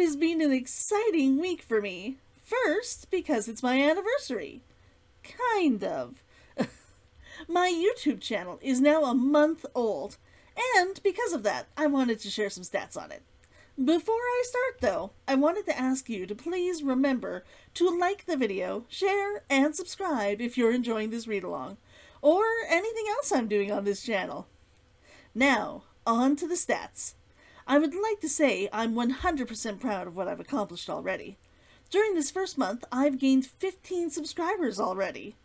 has been an exciting week for me. First, because it's my anniversary. Kind of. My YouTube channel is now a month old, and because of that, I wanted to share some stats on it. Before I start though, I wanted to ask you to please remember to like the video, share, and subscribe if you're enjoying this read-along, or anything else I'm doing on this channel. Now, on to the stats. I would like to say I'm 100% proud of what I've accomplished already. During this first month, I've gained 15 subscribers already.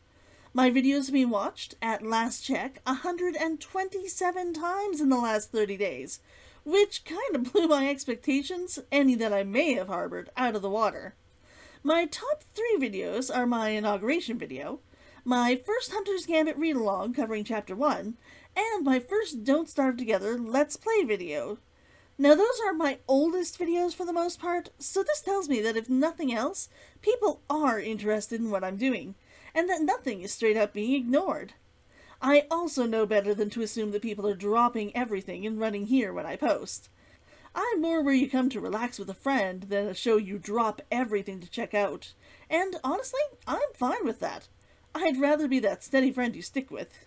My videos have been watched, at last check, 127 times in the last 30 days, which kind of blew my expectations, any that I may have harbored, out of the water. My top 3 videos are my inauguration video, my first Hunter's Gambit read-along covering Chapter 1, and my first Don't Starve Together Let's Play video. Now those are my oldest videos for the most part, so this tells me that if nothing else, people are interested in what I'm doing, and that nothing is straight up being ignored. I also know better than to assume that people are dropping everything and running here when I post. I'm more where you come to relax with a friend than a show you drop everything to check out, and honestly, I'm fine with that. I'd rather be that steady friend you stick with.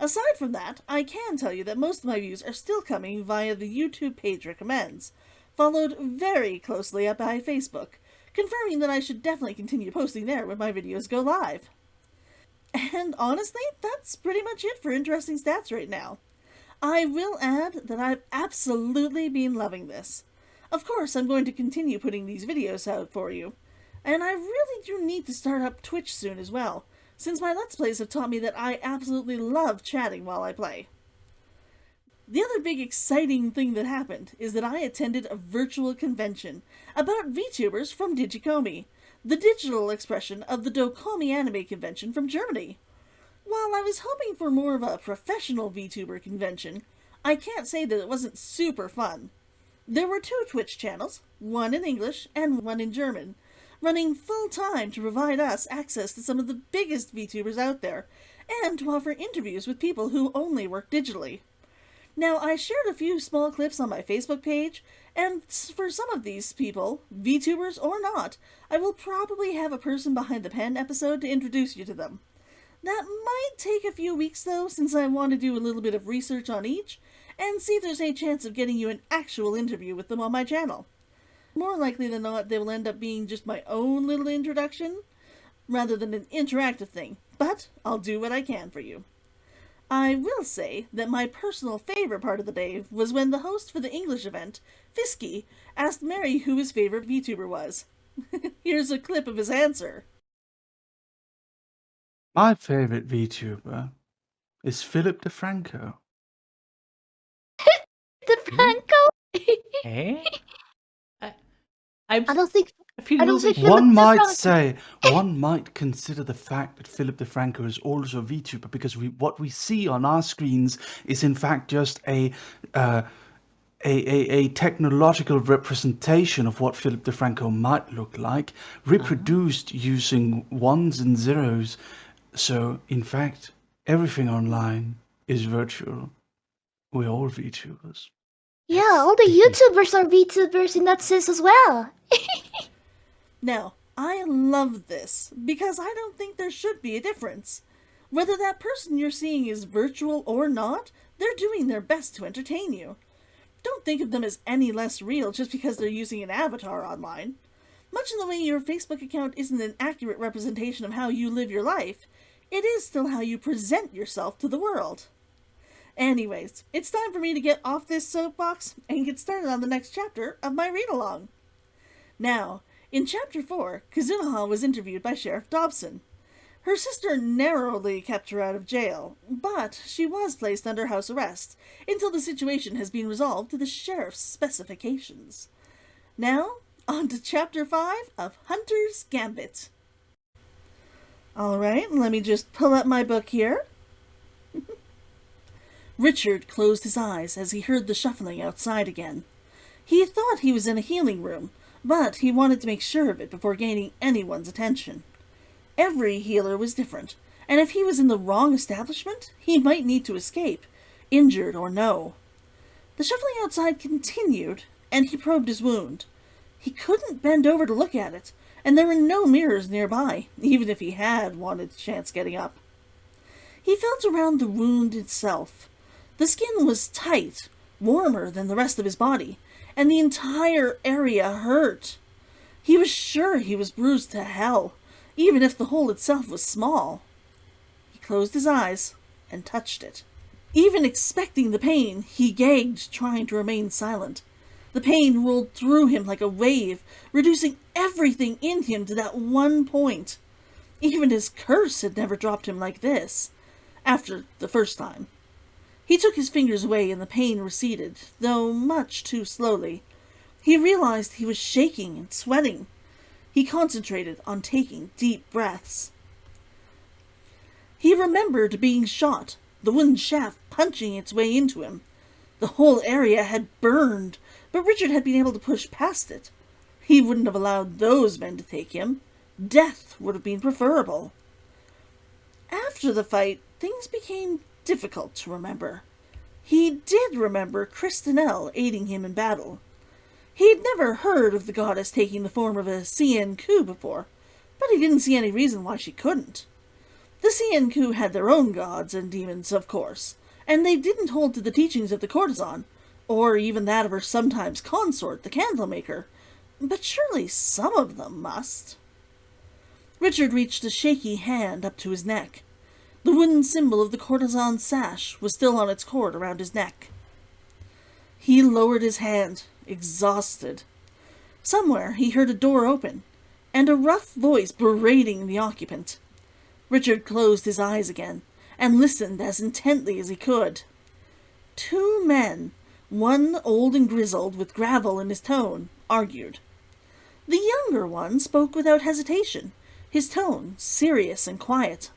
Aside from that, I can tell you that most of my views are still coming via the YouTube page recommends, followed very closely up by Facebook, confirming that I should definitely continue posting there when my videos go live. And honestly, that's pretty much it for interesting stats right now. I will add that I've absolutely been loving this. Of course, I'm going to continue putting these videos out for you, and I really do need to start up Twitch soon as well, since my Let's Plays have taught me that I absolutely love chatting while I play. The other big exciting thing that happened is that I attended a virtual convention about Vtubers from DigiKomi, the digital expression of the DoKomi anime convention from Germany. While I was hoping for more of a professional VTuber convention, I can't say that it wasn't super fun. There were 2 Twitch channels, one in English and one in German, running full-time to provide us access to some of the biggest VTubers out there, and to offer interviews with people who only work digitally. Now, I shared a few small clips on my Facebook page, and for some of these people, VTubers or not, I will probably have a person behind the pen episode to introduce you to them. That might take a few weeks though, since I want to do a little bit of research on each, and see if there's any chance of getting you an actual interview with them on my channel. More likely than not, they will end up being just my own little introduction, rather than an interactive thing, but I'll do what I can for you. I will say that my personal favorite part of the day was when the host for the English event, Fisky, asked Merry who his favorite VTuber was. Here's a clip of his answer. My favorite VTuber is Philip DeFranco. DeFranco? Eh? I don't think One might consider the fact that Philip DeFranco is also a VTuber because what we see on our screens is in fact just a technological representation of what Philip DeFranco might look like, reproduced using ones and zeros. So, in fact, everything online is virtual. We're all VTubers. Yeah, all the YouTubers are VTubers in that sense as well. Now, I love this, because I don't think there should be a difference. Whether that person you're seeing is virtual or not, they're doing their best to entertain you. Don't think of them as any less real just because they're using an avatar online. Much in the way your Facebook account isn't an accurate representation of how you live your life, it is still how you present yourself to the world. Anyways, it's time for me to get off this soapbox and get started on the next chapter of my read-along. Now, in Chapter 4, Kazunaha was interviewed by Sheriff Dobson. Her sister narrowly kept her out of jail, but she was placed under house arrest until the situation has been resolved to the sheriff's specifications. Now, on to Chapter 5 of Hunter's Gambit. Alright, let me just pull up my book here. Richard closed his eyes as he heard the shuffling outside again. He thought he was in a healing room, but he wanted to make sure of it before gaining anyone's attention. Every healer was different, and if he was in the wrong establishment, he might need to escape, injured or no. The shuffling outside continued, and he probed his wound. He couldn't bend over to look at it, and there were no mirrors nearby, even if he had wanted a chance getting up. He felt around the wound itself. The skin was tight, warmer than the rest of his body, and the entire area hurt. He was sure he was bruised to hell, even if the hole itself was small. He closed his eyes and touched it. Even expecting the pain, he gagged, trying to remain silent. The pain rolled through him like a wave, reducing everything in him to that one point. Even his curse had never dropped him like this, after the first time. He took his fingers away and the pain receded, though much too slowly. He realized he was shaking and sweating. He concentrated on taking deep breaths. He remembered being shot, the wooden shaft punching its way into him. The whole area had burned, but Richard had been able to push past it. He wouldn't have allowed those men to take him. Death would have been preferable. After the fight, things became difficult to remember. He did remember Kristinel aiding him in battle. He'd never heard of the goddess taking the form of a Cian-Ku before, but he didn't see any reason why she couldn't. The Cian-Ku had their own gods and demons, of course, and they didn't hold to the teachings of the courtesan, or even that of her sometimes consort, the candlemaker, but surely some of them must. Richard reached a shaky hand up to his neck. The wooden symbol of the courtesan's sash was still on its cord around his neck. He lowered his hand, exhausted. Somewhere he heard a door open, and a rough voice berating the occupant. Richard closed his eyes again, and listened as intently as he could. Two men, one old and grizzled with gravel in his tone, argued. The younger one spoke without hesitation, his tone serious and quiet.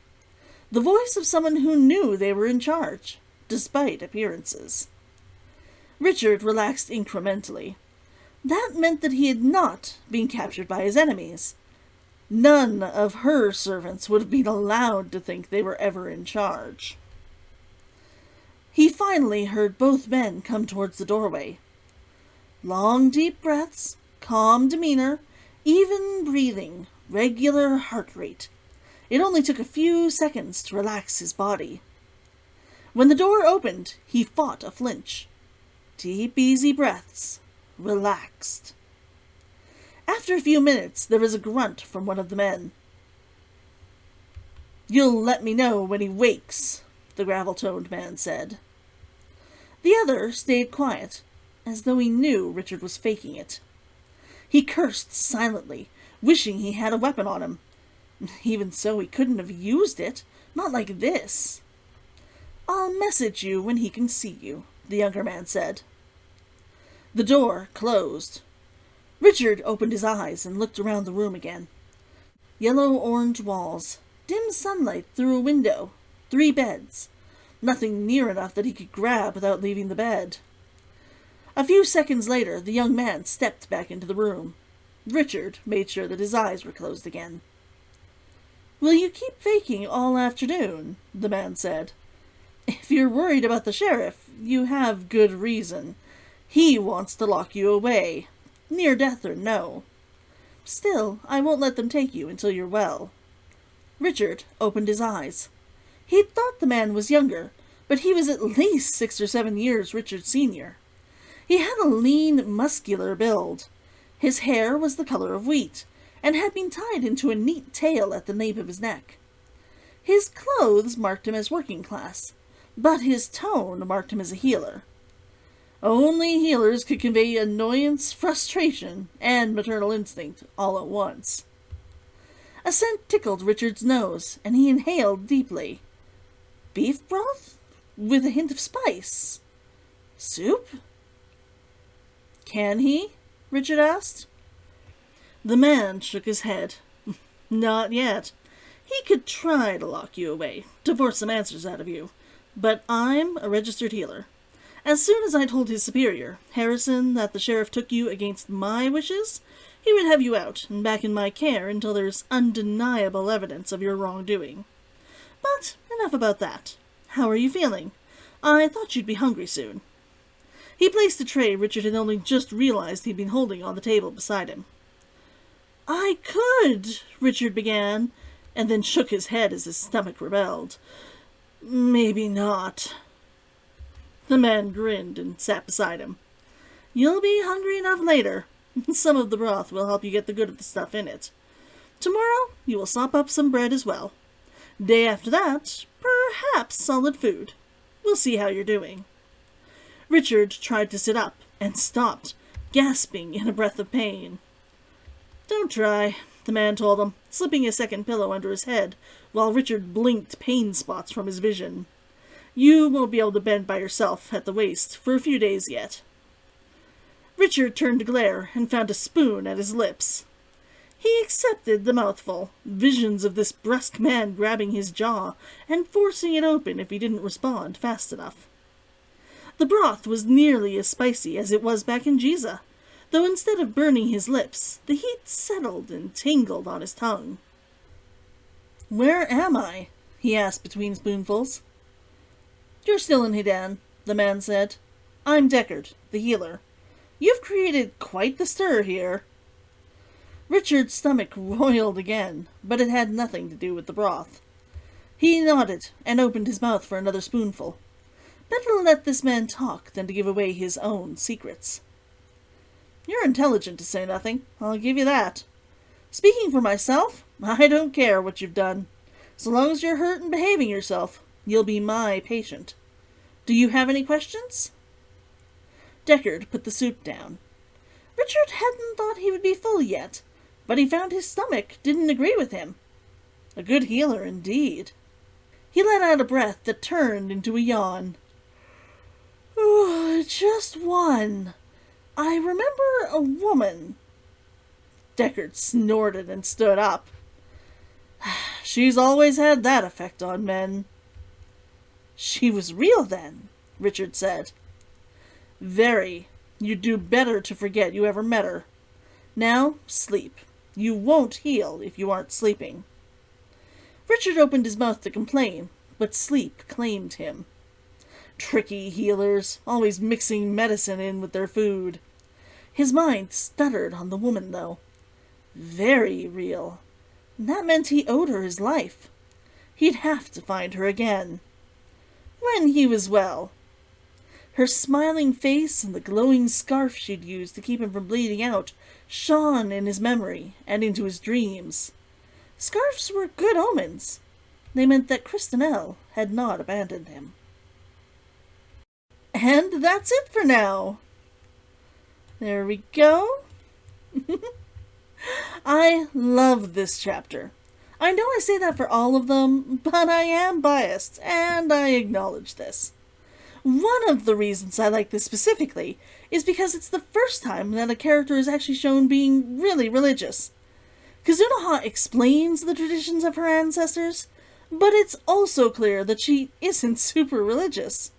The voice of someone who knew they were in charge, despite appearances. Richard relaxed incrementally. That meant that he had not been captured by his enemies. None of her servants would have been allowed to think they were ever in charge. He finally heard both men come towards the doorway. Long, deep breaths, calm demeanor, even breathing, regular heart rate. It only took a few seconds to relax his body. When the door opened, he fought a flinch. Deep, easy breaths. Relaxed. After a few minutes, there was a grunt from one of the men. "You'll let me know when he wakes," the gravel-toned man said. The other stayed quiet, as though he knew Richard was faking it. He cursed silently, wishing he had a weapon on him. Even so, he couldn't have used it, not like this. "I'll message you when he can see you," the younger man said. The door closed. Richard opened his eyes and looked around the room again. Yellow-orange walls, dim sunlight through a window, 3 beds. Nothing near enough that he could grab without leaving the bed. A few seconds later, the young man stepped back into the room. Richard made sure that his eyes were closed again. "Will you keep faking all afternoon?" the man said. "If you're worried about the sheriff, you have good reason. He wants to lock you away, near death or no. Still, I won't let them take you until you're well." Richard opened his eyes. He'd thought the man was younger, but he was at least 6 or 7 years Richard's senior. He had a lean, muscular build. His hair was the color of wheat, and had been tied into a neat tail at the nape of his neck. His clothes marked him as working class, but his tone marked him as a healer. Only healers could convey annoyance, frustration, and maternal instinct all at once. A scent tickled Richard's nose, and he inhaled deeply. Beef broth? With a hint of spice? Soup? "Can he?" Richard asked. The man shook his head. "Not yet. He could try to lock you away, to force some answers out of you, but I'm a registered healer. As soon as I told his superior, Harrison, that the sheriff took you against my wishes, he would have you out and back in my care until there's undeniable evidence of your wrongdoing. But enough about that. How are you feeling? I thought you'd be hungry soon." He placed a tray Richard had only just realized he'd been holding on the table beside him. "I could," Richard began, and then shook his head as his stomach rebelled. "Maybe not." The man grinned and sat beside him. "You'll be hungry enough later. Some of the broth will help you get the good of the stuff in it. Tomorrow you will sop up some bread as well. Day after that, perhaps solid food. We'll see how you're doing." Richard tried to sit up and stopped, gasping in a breath of pain. "Don't try," the man told him, slipping a second pillow under his head while Richard blinked pain spots from his vision. "You won't be able to bend by yourself at the waist for a few days yet." Richard turned to glare and found a spoon at his lips. He accepted the mouthful, visions of this brusque man grabbing his jaw and forcing it open if he didn't respond fast enough. The broth was nearly as spicy as it was back in Giza, though instead of burning his lips, the heat settled and tingled on his tongue. "Where am I?" he asked between spoonfuls. "You're still in Hidan," the man said. "I'm Deckard, the healer. You've created quite the stir here." Richard's stomach roiled again, but it had nothing to do with the broth. He nodded and opened his mouth for another spoonful. Better let this man talk than to give away his own secrets. "You're intelligent to say nothing, I'll give you that. Speaking for myself, I don't care what you've done. So long as you're hurt and behaving yourself, you'll be my patient. Do you have any questions?" Deckard put the soup down. Richard hadn't thought he would be full yet, but he found his stomach didn't agree with him. A good healer indeed. He let out a breath that turned into a yawn. "Just one. I remember a woman." Deckard snorted and stood up. "She's always had that effect on men." "She was real then," Richard said. "Very. You'd do better to forget you ever met her. Now, sleep. You won't heal if you aren't sleeping." Richard opened his mouth to complain, but sleep claimed him. Tricky healers, always mixing medicine in with their food. His mind stuttered on the woman, though. Very real. That meant he owed her his life. He'd have to find her again. When he was well. Her smiling face and the glowing scarf she'd used to keep him from bleeding out shone in his memory and into his dreams. Scarves were good omens. They meant that Christinelle had not abandoned him. And that's it for now. There we go. I love this chapter. I know I say that for all of them, but I am biased, and I acknowledge this. One of the reasons I like this specifically is because it's the first time that a character is actually shown being really religious. Kazunoha explains the traditions of her ancestors, but it's also clear that she isn't super religious.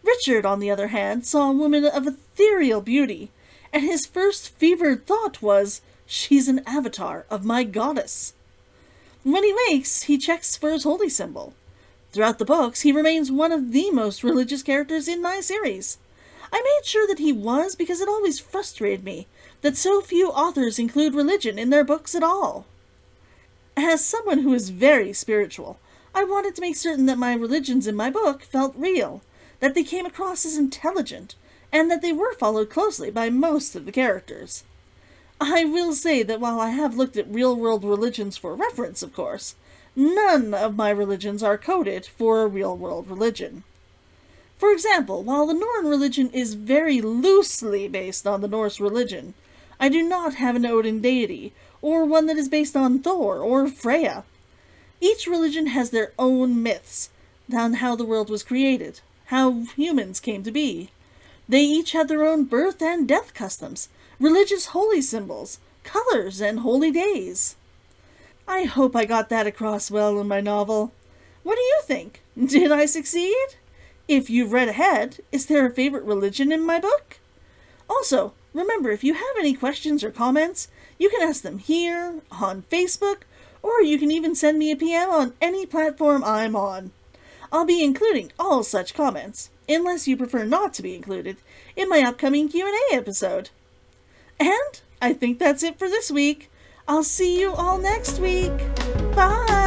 Richard, on the other hand, saw a woman of ethereal beauty, and his first fevered thought was, "She's an avatar of my goddess." When he wakes, he checks for his holy symbol. Throughout the books, he remains one of the most religious characters in my series. I made sure that he was because it always frustrated me that so few authors include religion in their books at all. As someone who is very spiritual, I wanted to make certain that my religions in my book felt real, that they came across as intelligent, and that they were followed closely by most of the characters. I will say that while I have looked at real-world religions for reference, of course, none of my religions are coded for a real-world religion. For example, while the Norn religion is very loosely based on the Norse religion, I do not have an Odin deity, or one that is based on Thor or Freya. Each religion has their own myths on how the world was created, how humans came to be. They each had their own birth and death customs, religious holy symbols, colors, and holy days. I hope I got that across well in my novel. What do you think? Did I succeed? If you've read ahead, is there a favorite religion in my book? Also, remember, if you have any questions or comments, you can ask them here, on Facebook, or you can even send me a PM on any platform I'm on. I'll be including all such comments, unless you prefer not to be included in my upcoming Q&A episode. And I think that's it for this week. I'll see you all next week. Bye!